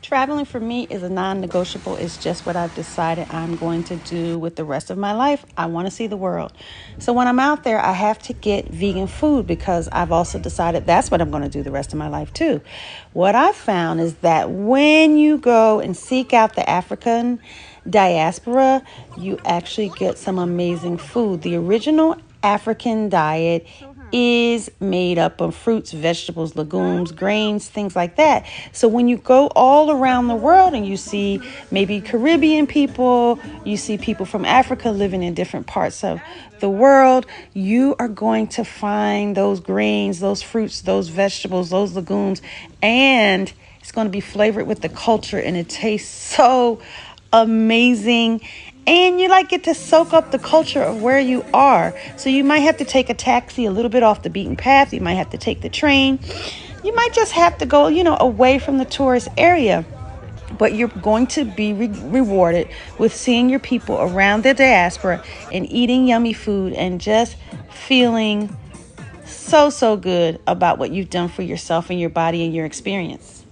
Traveling for me is a non-negotiable. It's just what I've decided I'm going to do with the rest of my life. I want to see the world. So when I'm out there, I have to get vegan food because I've also decided that's what I'm going to do the rest of my life too. What I've found is that when you go and seek out the African diaspora, you actually get some amazing food. The original African diet is made up of fruits, vegetables, legumes, grains, things like that. So when you go all around the world and you see maybe Caribbean people, you see people from Africa living in different parts of the world, you are going to find those grains, those fruits, those vegetables, those legumes, and it's going to be flavored with the culture, and it tastes so amazing. And you get to soak up the culture of where you are. So you might have to take a taxi a little bit off the beaten path. You might have to take the train. You might just have to go, away from the tourist area. But you're going to be rewarded with seeing your people around the diaspora and eating yummy food and just feeling so good about what you've done for yourself and your body and your experience.